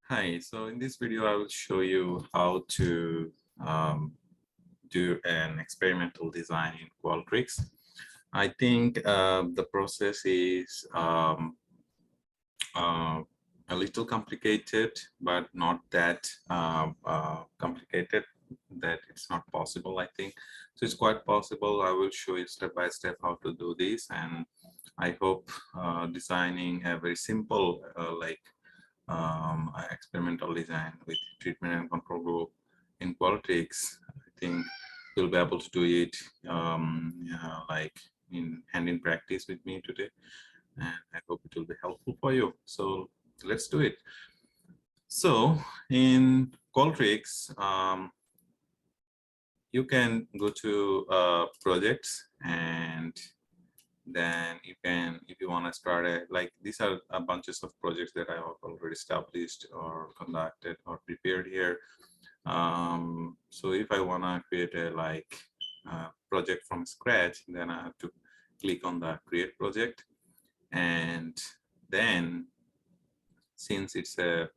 Hi, so in this video, I will show you how to do an experimental design in Qualtrics. I think the process is uh, a little complicated, but not that complicated that it's not possible, I think. So it's quite possible. I will show you step by step how to do this. And I hope designing a very simple experimental design with treatment and control group in Qualtrics, I think you'll be able to do it like in hand in practice with me today, and I hope it will be helpful for you. So let's do it. So in Qualtrics, you can go to projects, and then you can, if you want to start like these are a bunches of projects that I have already established or conducted or prepared here. So if I want to create a project from scratch, then I have to click on the create project, and then since there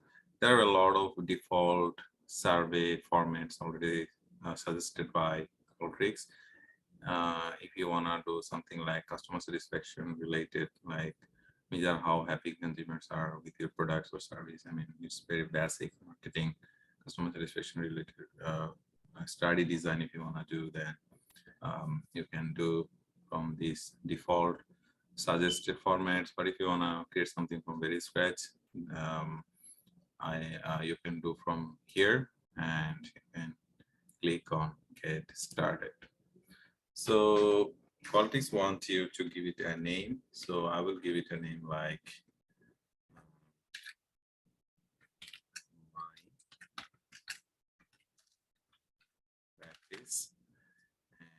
are a lot of default survey formats already suggested by Qualtrics. If you want to do something like customer satisfaction related, like measure how happy consumers are with your products or service. I mean, it's very basic marketing, customer satisfaction related study design. If you want to do that, you can do from these default suggested formats. But if you want to create something from very scratch, you can do from here, and you can click on get started. So Qualtrics wants you to give it a name. So I will give it a name like my practice. And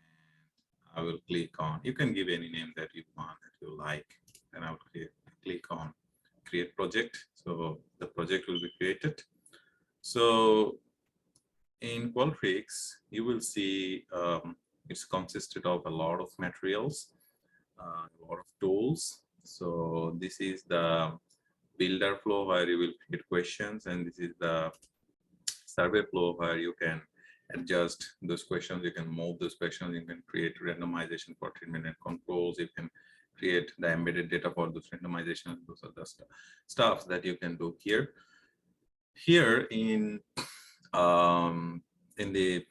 I will click on, you can give any name that you want, that you like. Then I will click on create project. So the project will be created. So in Qualtrics, you will see it's consisted of a lot of materials, a lot of tools. So this is the builder flow where you will create questions, and this is the survey flow where you can adjust those questions, you can move those questions, you can create randomization for treatment and controls, you can create the embedded data for those randomizations. Those are the stuff that you can do here. Here in the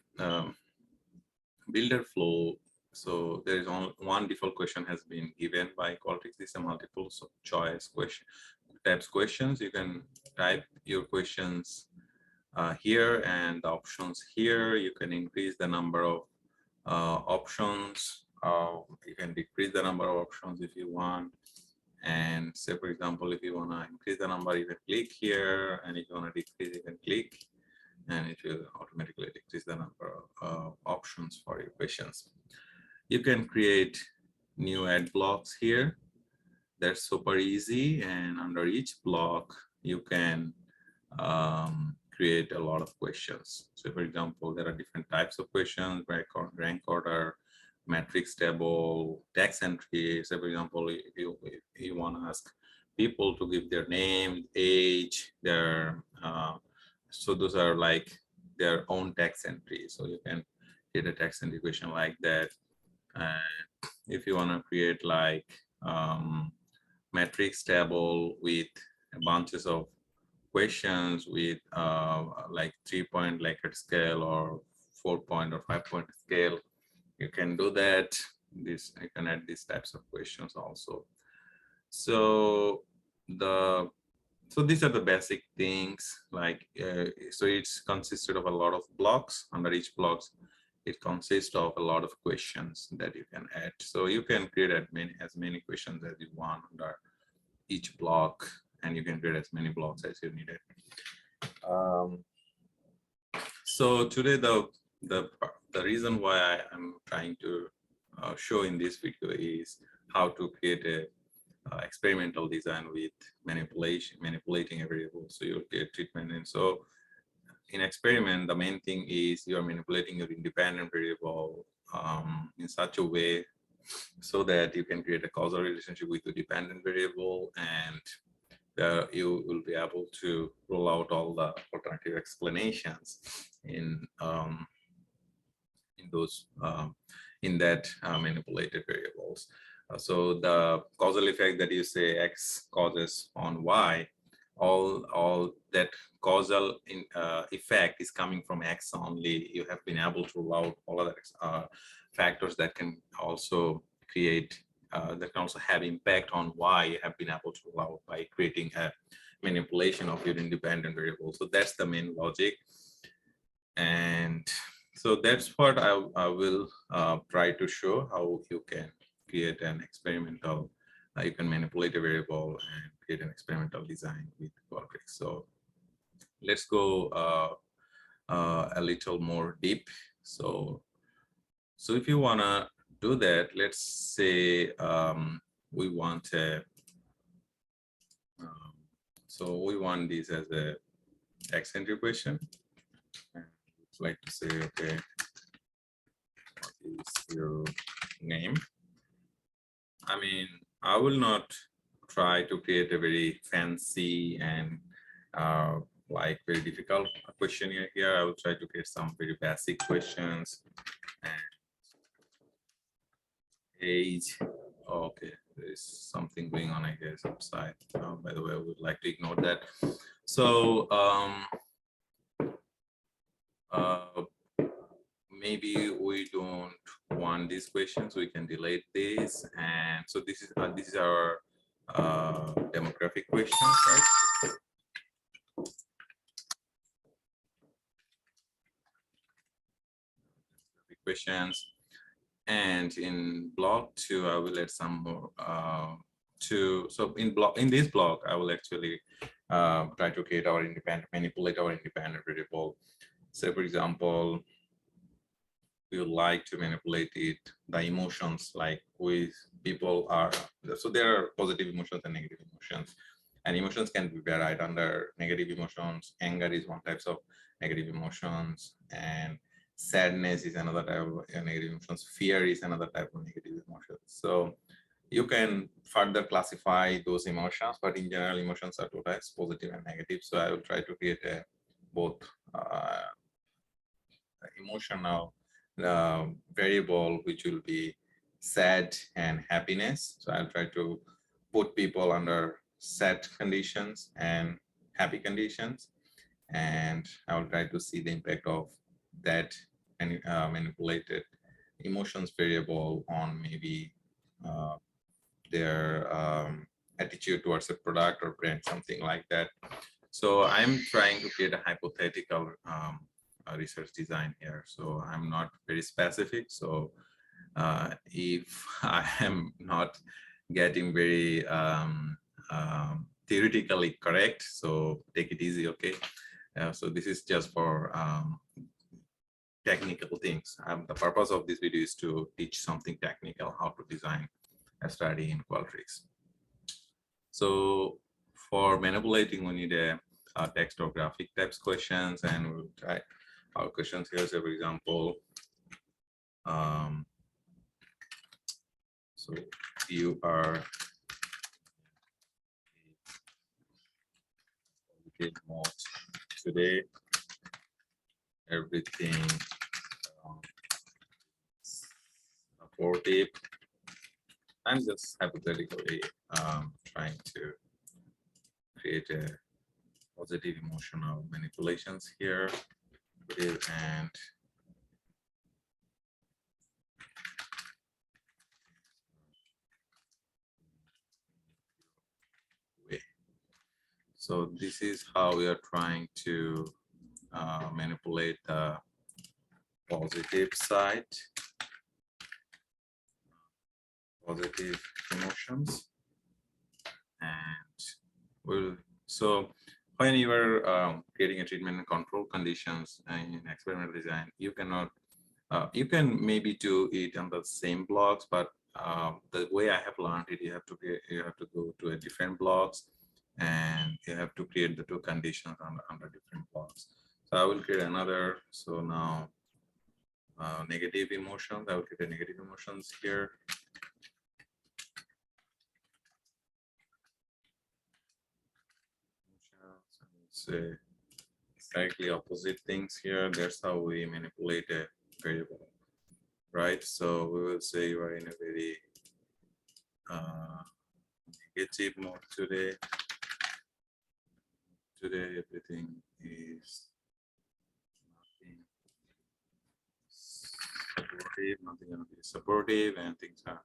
builder flow, so there is only one default question has been given by Qualtrics. This is a multiple choice question types questions. You can type your questions here, and the options here. You can increase the number of options. You can decrease the number of options if you want. And say, for example, if you want to increase the number, you can click here, and if you want to decrease, you can click, and it will automatically decrease the number of options for your questions. You can create new ad blocks here. That's super easy, and under each block, you can create a lot of questions. So for example, there are different types of questions, rank order, matrix table, text entry. So for example, if you want to ask people to give their name, age, their so those are like their own text entry. So you can create a text entry question like that. And if you want to create like matrix table with bunches of questions with like 3-point Likert scale or 4-point or 5-point scale, you can do that. This, you can add these types of questions also. So these are the basic things, like so it's consisted of a lot of blocks. Under each blocks, it consists of a lot of questions that you can add. So you can create as many questions as you want under each block, and you can create as many blocks as you needed. So today, the reason why I'm trying to show in this video is how to create a experimental design with manipulating a variable. So you'll get treatment. And so in experiment, the main thing is you're manipulating your independent variable in such a way so that you can create a causal relationship with the dependent variable, and you will be able to roll out all the alternative explanations in those in that manipulated variables. So the causal effect that you say X causes on Y, all that causal effect is coming from X only. You have been able to roll out all other factors that can also create that can also have impact on Y. You have been able to roll out by creating a manipulation of your independent variable. So that's the main logic. And so that's what I will try to show, how you can create an experimental, you can manipulate a variable and create an experimental design with Qualtrics. So let's go a little more deep. So if you want to do that, let's say we want a, so we want this as a X entry question. Like to say, okay, what is your name? I mean, I will not try to create a very fancy and like very difficult questionnaire here. I will try to create some very basic questions. And age, okay, there's something going on, I guess, outside. By the way, I would like to ignore that. So maybe we don't want these questions, we can delete this. And so this is our demographic questions, right? Questions. And in block 2, I will add some more so in this block, I will actually try to create our manipulate our independent variable. So for example, we would like to manipulate the emotions, like with people are, so there are positive emotions and negative emotions, and emotions can be varied under negative emotions. Anger is one type of negative emotions, and sadness is another type of negative emotions. Fear is another type of negative emotions. So you can further classify those emotions, but in general, emotions are two types, positive and negative. So I will try to create a both emotional variable, which will be sad and happiness. So I'll try to put people under sad conditions and happy conditions, and I'll try to see the impact of that manipulated emotions variable on maybe their attitude towards a product or brand, something like that. So I'm trying to create a hypothetical research design here. So I'm not very specific. So if I am not getting very theoretically correct, so take it easy, okay? So this is just for technical things. The purpose of this video is to teach something technical, how to design a study in Qualtrics. So for manipulating, we need a text or graphic text questions, and we'll try our questions here. So for example, so you are mode today, everything supportive. I'm just hypothetically trying to create a positive emotional manipulations here, and so this is how we are trying to manipulate the positive side, positive emotions. And we'll, so when you are creating a treatment and control conditions in experimental design, you cannot, you can maybe do it on the same blocks, but the way I have learned it, you have to go to a different blocks, and you have to create the two conditions under different blocks. So I will create another. So now negative emotions, I will create a negative emotions here. say exactly opposite things here. That's how we manipulate a variable, right? So we will say you are in a very negative mode today. Today everything is nothing supportive, nothing gonna be supportive, and things are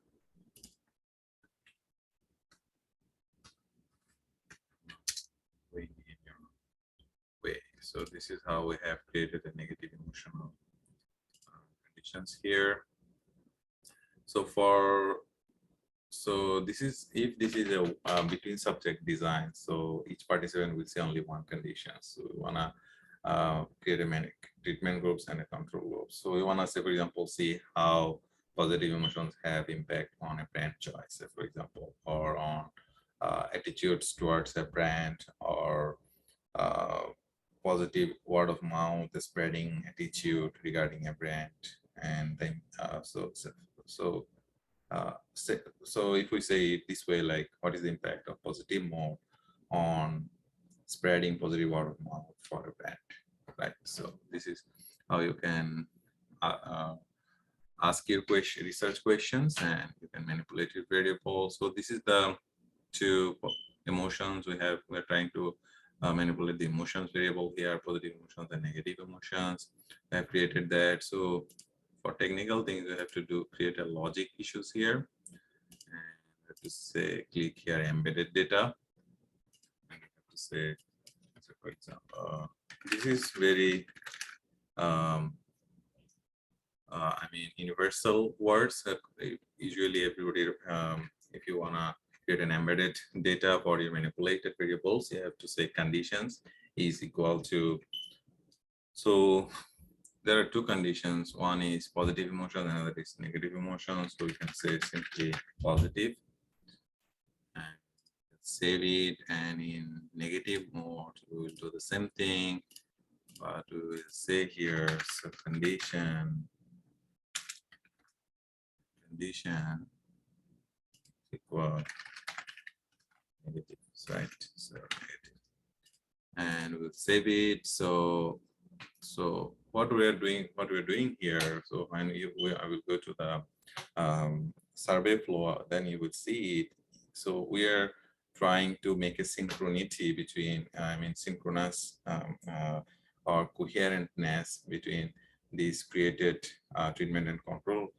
going in your way. So this is how we have created a negative emotional conditions here. So this is, if this is a between subject design, so each participant will see only one condition. So we wanna create a many treatment groups and a control group. So we wanna say, for example, see how positive emotions have impact on a brand choice, for example, or on attitudes towards a brand, or positive word of mouth spreading attitude regarding a brand. And then so if we say it this way, like what is the impact of positive mode on spreading positive word of mouth for a brand, right? So this is how you can ask your research questions, and you can manipulate your variables. So this is the two emotions we have. We're trying to manipulate the emotions variable here, positive emotions and negative emotions. I have created that. So for technical things, we have to create a logic issues here. And we have to say, click here, embedded data. And we have to say, so for example, this is very, I mean, universal words. Usually everybody, if you wanna create an embedded data for your manipulated variables, you have to say conditions is equal to, so there are two conditions. One is positive emotion, another is negative emotion. So we can say simply positive and save it. And in negative mode, we will do the same thing, but we will say here, so condition equal negative, right? So negative. And we'll save it. So what we're doing here, so when I will go to the survey flow, then you will see it. So we are trying to make a synchronity between, I mean, synchronous or coherentness between these created treatment and control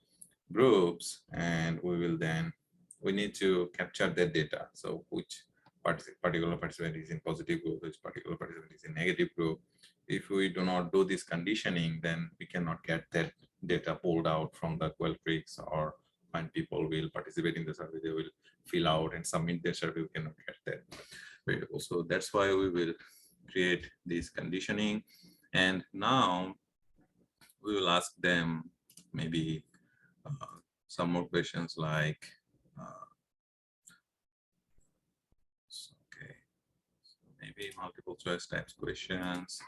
groups, and we need to capture that data. So which particular participant is in positive group, which particular participant is in negative group. If we do not do this conditioning, then we cannot get that data pulled out from the Qualtrics, or when people will participate in the survey, they will fill out and submit their survey, we cannot get that variable. So that's why we will create this conditioning. And now we will ask them maybe some more questions like, okay, so maybe multiple choice types questions.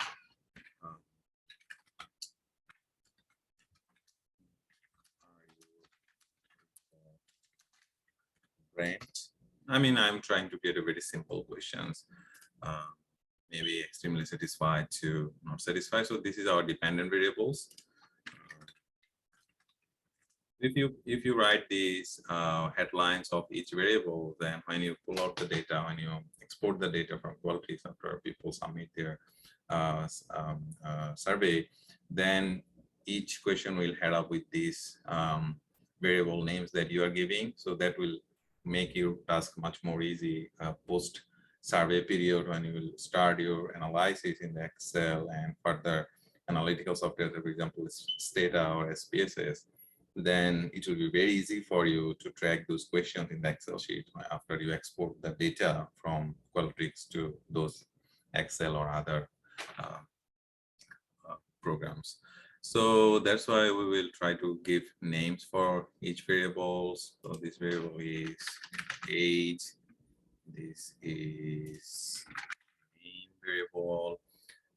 Right. I mean, I'm trying to get a very simple questions. Maybe extremely satisfied to not satisfied. So this is our dependent variables. If you write these headlines of each variable, then when you pull out the data, when you export the data from Qualtrics after people submit their survey, then each question will head up with these variable names that you are giving. So that will make your task much more easy post survey period, when you will start your analysis in the Excel and further analytical software, for example, Stata or SPSS. Then it will be very easy for you to track those questions in the Excel sheet after you export the data from Qualtrics to those Excel or other programs. So that's why we will try to give names for each variables. So this variable is age. This is name variable.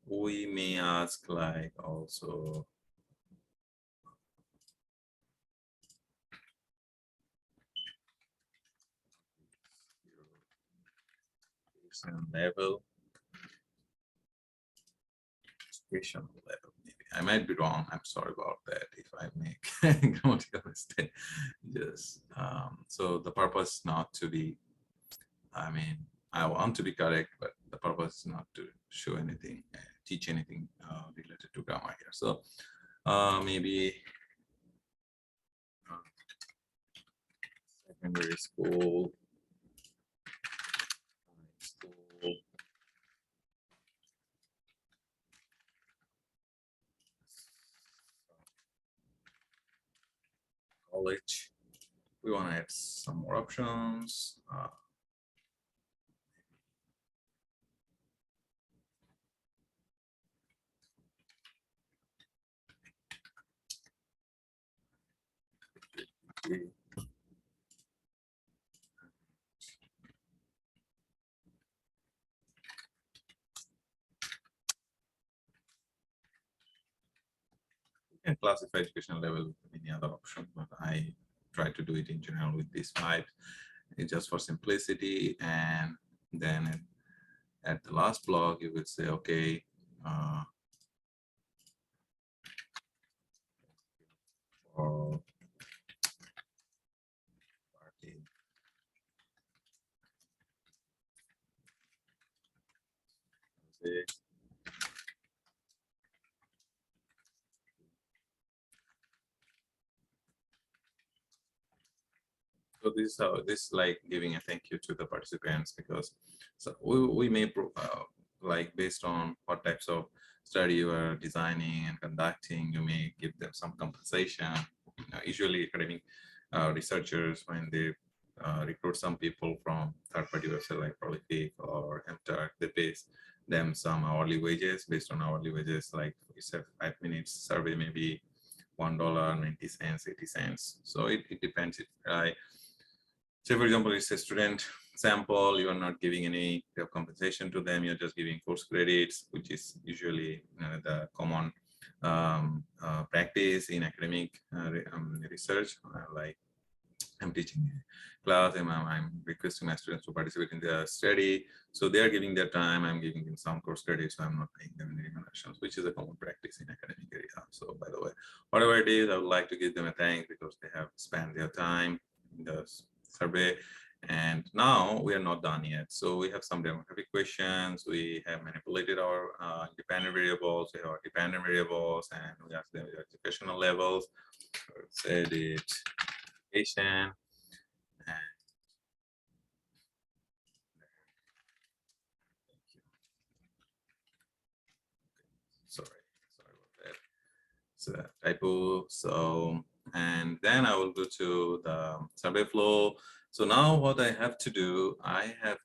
We may ask like also level. educational level. Maybe I might be wrong. I'm sorry about that if I make grammatical mistake. Just so the purpose is not to be. I mean, I want to be correct, but the purpose is not to show anything, teach anything related to grammar here. So maybe secondary school, high school, college. We want to add some more options. Can classify educational level with any other option, but I try to do it in general with this 5. It's just for simplicity. And then at the last block, you would say, okay, for party. So this is how this like giving a thank you to the participants, because so we may like based on what types of study you are designing and conducting, you may give them some compensation. Usually academic researchers, when they recruit some people from third-party websites like Prolific or MTurk, they pay them some hourly wages. Based on hourly wages, like it's a 5 minutes survey, maybe $1.90, 80 cents. So it depends. Say, for example, it's a student sample, you are not giving any compensation to them, you're just giving course credits, which is usually the common practice in academic research. Like I'm teaching a class and I'm requesting my students to participate in the study. So they are giving their time, I'm giving them some course credits, so I'm not paying them any remunerations, which is a common practice in academic area. So by the way, whatever it is, I would like to give them a thanks because they have spent their time in the survey. And now we are not done yet. So we have some demographic questions. We have manipulated our independent variables. We have our dependent variables, and we ask them their educational levels. Let's edit education. And sorry about that. It's a typo. So, and then I will go to the survey flow. So now what I have to do, I have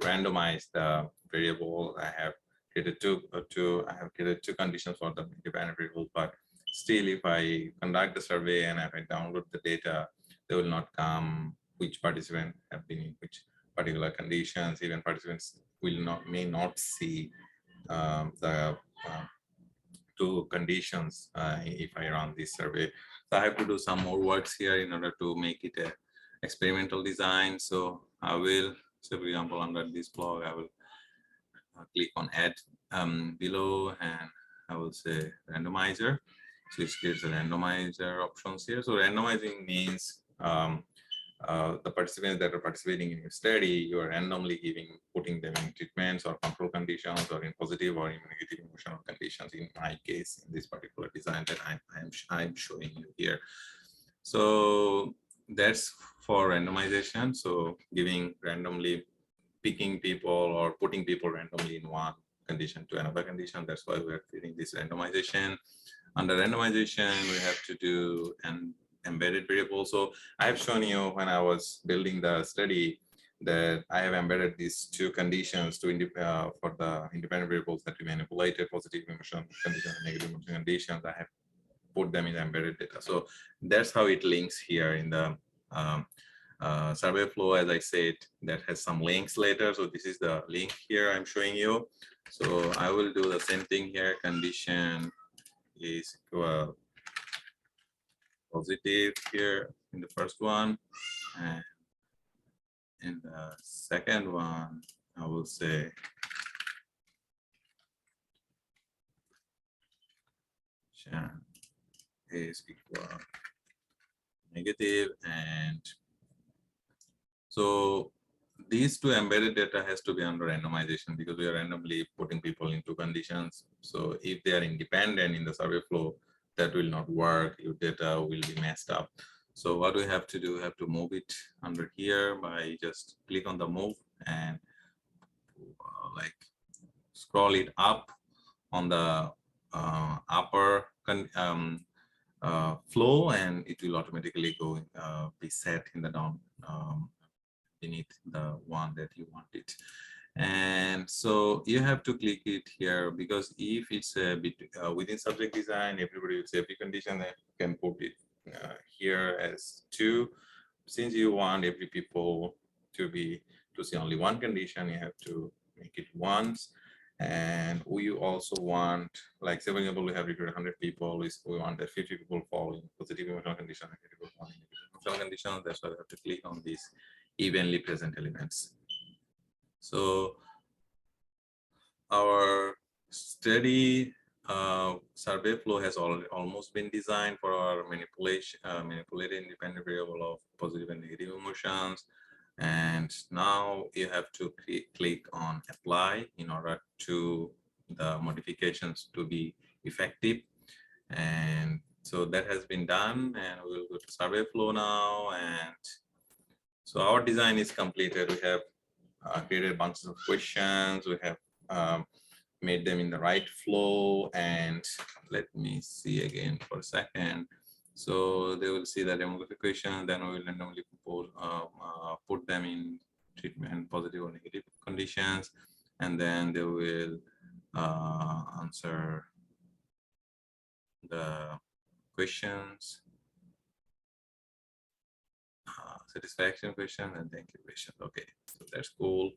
randomized the variable. I have created I have created two conditions for the independent variable, but still if I conduct the survey and if I download the data, they will not come which participant have been in which particular conditions. Even participants may not see the two conditions if I run this survey. So I have to do some more works here in order to make it a experimental design. So I will, so for example, under this blog, I will click on add below, and I will say randomizer. So it gives the randomizer options here. So randomizing means the participants that are participating in your study, you are randomly putting them in treatments or control conditions or in positive or in negative emotional conditions. In my case, in this particular design that I'm showing you here. So that's for randomization. So picking people or putting people randomly in one condition to another condition. That's why we're creating this randomization. Under randomization, we have to do an embedded variable. So I have shown you when I was building the study that I have embedded these two conditions for the independent variables that we manipulated, positive emotion conditions and negative emotion conditions. I have put them in the embedded data. So that's how it links here in the survey flow. As I said, that has some links later. So this is the link here I'm showing you. So I will do the same thing here. Condition is equal positive here in the first one, and in the second one I will say is equal negative, and so these two embedded data has to be under randomization because we are randomly putting people into conditions. So if they are independent in the survey flow, that will not work. Your data will be messed up. So what we have to do, we have to move it under here by just click on the move and like scroll it up on the upper flow, and it will automatically go be set in the down beneath the one that you want it. And so you have to click it here because if it's a bit within subject design, everybody will say every condition, then you can put it here as 2. Since you want every people to see only one condition, you have to make it once. And we also want, like, say for example, we have recruited 100 people, we want that 50 people fall in positive emotional condition and 50 people fall in negative emotional condition. That's why we have to click on these evenly present elements. So our study survey flow has almost been designed for our manipulated independent variable of positive and negative emotions. And now you have to click on apply in order to the modifications to be effective. And so that has been done, and we'll go to survey flow now. And so our design is completed. We have created bunches of questions. We have made them in the right flow. And let me see again for a second. So they will see the demographic question, then we will randomly put them in treatment positive or negative conditions, and then they will answer the questions, satisfaction question and thank you question. Okay, so that's cool.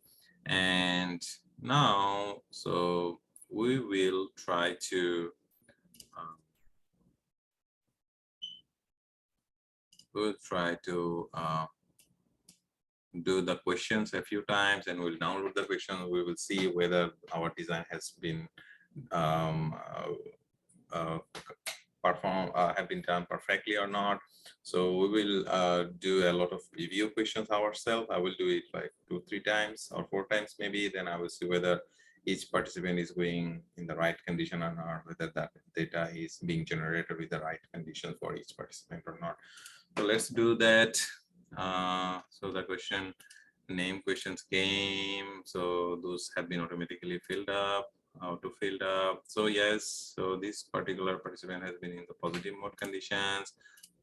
And now, so we will try to do the questions a few times, and we'll download the question. We will see whether our design has been have been done perfectly or not. So we will do a lot of review questions ourselves. I will do it like 2-3 times or 4 times maybe. Then I will see whether each participant is going in the right condition or not, whether that data is being generated with the right conditions for each participant or not. So let's do that. So the question name questions came. So those have been automatically filled up. How to fill up. So yes, so this particular participant has been in the positive mode conditions.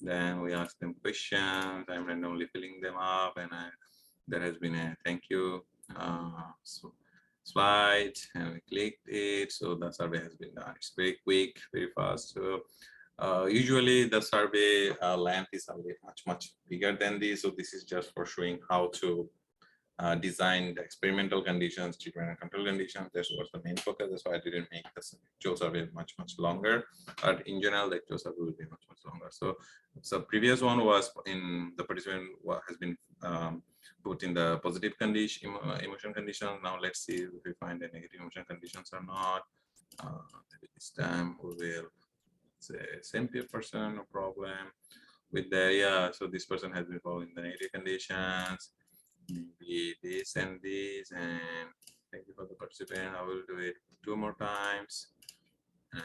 Then we ask them questions. I'm randomly filling them up, and there has been a thank you slide, and we clicked it. So the survey has been done. It's very quick, very fast. So usually the survey length is much bigger than this. So this is just for showing how to design the experimental conditions, treatment and control conditions. This was the main focus. That's why I didn't make the actual survey much longer. But in general, the actual survey will be much longer. So previous one was in the participant has been put in the positive condition, emotion condition. Now let's see if we find the negative emotion conditions or not. This time we will say same person, no problem. With the so this person has been following the negative conditions. Maybe this and this, and thank you for the participant. I will do it 2 more times. And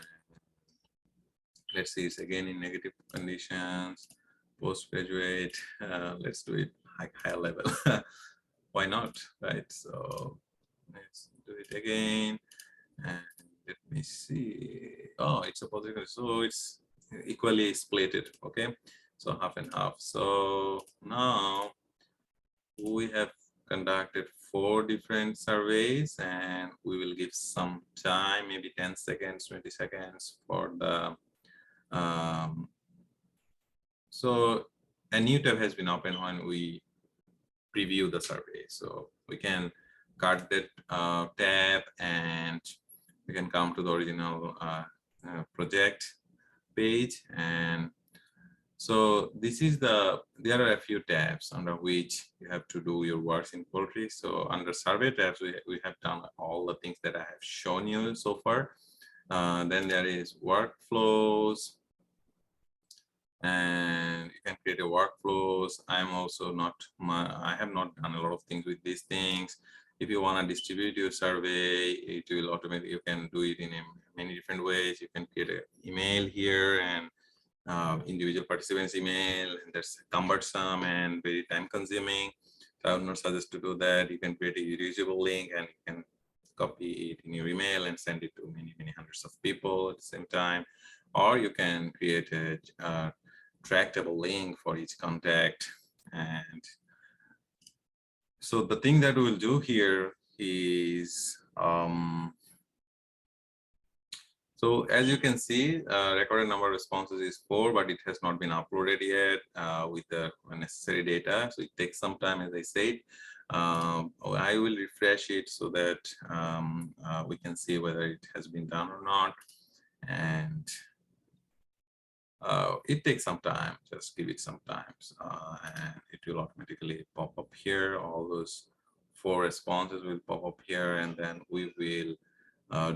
let's see, it's again in negative conditions, postgraduate. Let's do it higher level. Why not, right? So let's do it again. And let me see. Oh, it's a positive. So it's equally splitted. Okay. So half and half. So now we have conducted 4 different surveys, and we will give some time, maybe 10 seconds, 20 seconds for the so a new tab has been opened when we preview the survey. So we can cut that tab, and we can come to the original project page. And so this is there are a few tabs under which you have to do your works in Qualtrics. So under survey tabs, we have done all the things that I have shown you so far. Then there is workflows, and you can create a workflows. I'm also not, I have not done a lot of things with these things. If you want to distribute your survey, it will automatically, you can do it in many different ways. You can create an email here and individual participants email, and that's cumbersome and very time consuming. So I would not suggest to do that. You can create a reusable link and you can copy it in your email and send it to many hundreds of people at the same time. Or you can create a tractable link for each contact. And so the thing that we'll do here is, so as you can see, recorded number of responses is 4, but it has not been uploaded yet with the necessary data. So it takes some time, as I said. I will refresh it so that we can see whether it has been done or not. And it takes some time, just give it some time. And it will automatically pop up here. All those 4 responses will pop up here, and then we will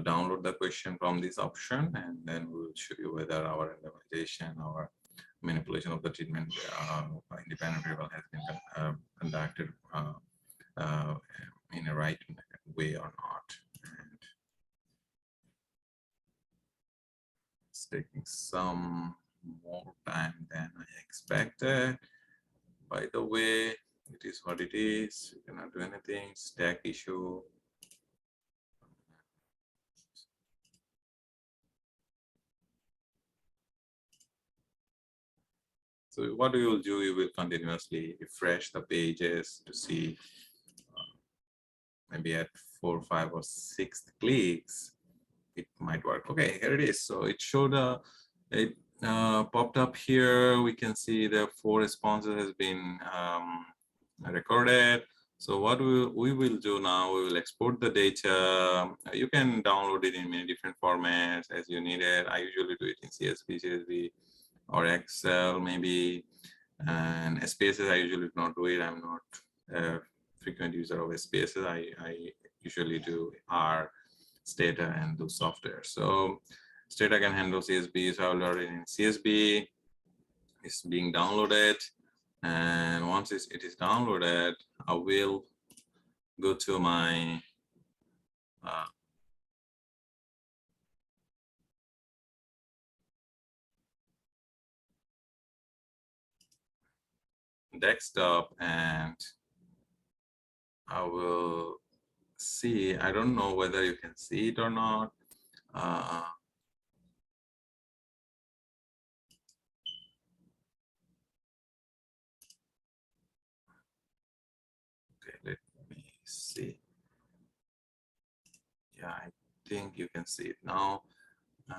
download the question from this option, and then we will show you whether our randomization or manipulation of the treatment independent variable has been conducted in a right way or not. And it's taking some more time than I expected. By the way, it is what it is. You cannot do anything. Stack issue. So what you will do, you will continuously refresh the pages to see maybe at 4, 5, or 6 clicks, it might work. Okay, here it is. So it showed it popped up here. We can see the 4 responses has been recorded. So what we will do now, we will export the data. You can download it in many different formats as you need it. I usually do it in CSV, or Excel maybe. And SPSS, I usually do not do it. I'm not a frequent user of SPSS. I usually do R, Stata, and do software. So Stata can handle CSV, so I'll load it in CSV. It's being downloaded. And once it is downloaded, I will go to my desktop, and I will see. I don't know whether you can see it or not. Okay, let me see. Yeah, I think you can see it now. I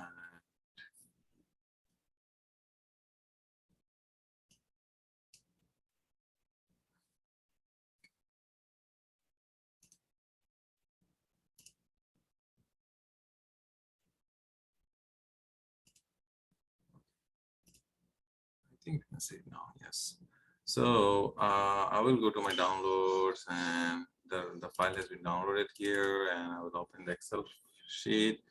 think you can see it now, yes. So I will go to my downloads, and the file has been downloaded here, and I will open the Excel sheet.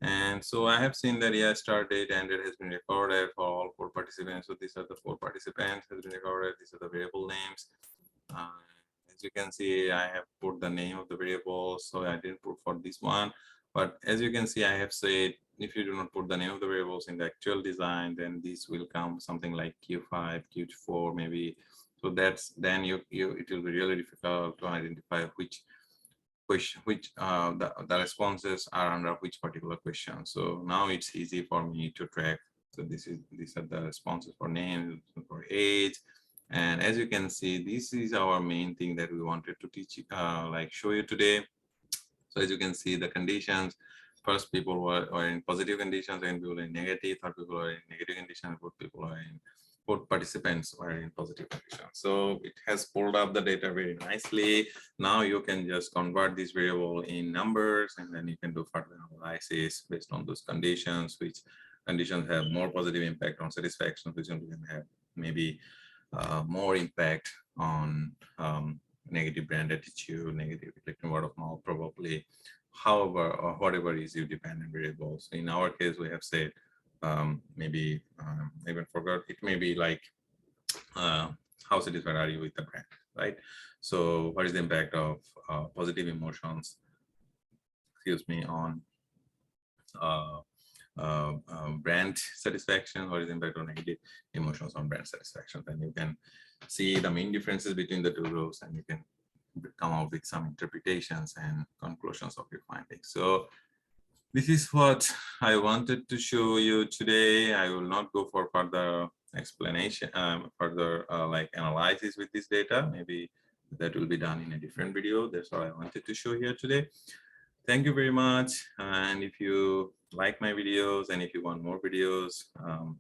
And so I have seen that, yeah, start date, end date has been recorded for all 4 participants. So these are the 4 participants has been recorded. These are the variable names. As you can see, I have put the name of the variable, so I didn't put for this one. But as you can see, I have said, if you do not put the name of the variables in the actual design, then this will come something like Q5, Q4, maybe. So that's then it will be really difficult to identify which the responses are under which particular question. So now it's easy for me to track. So these are the responses for name, for age. And as you can see, this is our main thing that we wanted to teach, like show you today. So as you can see, the conditions, first people were in positive conditions, and people in negative, third people are in negative conditions, fourth people are in, both participants were in positive conditions. So it has pulled up the data very nicely. Now you can just convert this variable in numbers, and then you can do further analysis based on those conditions, which conditions have more positive impact on satisfaction, which can have maybe more impact on negative brand attitude, negative electron word of mouth, probably however or whatever is your dependent variable. So in our case, we have said maybe even forgot, it may be like how satisfied are you with the brand, right? So what is the impact of positive emotions, excuse me, on brand satisfaction? What is the impact on negative emotions on brand satisfaction? Then you can see the main differences between the two rows, and you can come up with some interpretations and conclusions of your findings. So this is what I wanted to show you today. I will not go for further explanation, further like analysis with this data. Maybe that will be done in a different video. That's what I wanted to show here today. Thank you very much. And if you like my videos and if you want more videos,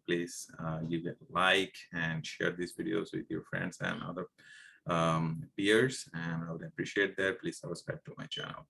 please give it a like and share these videos with your friends and other peers. And I would appreciate that. Please subscribe to my channel.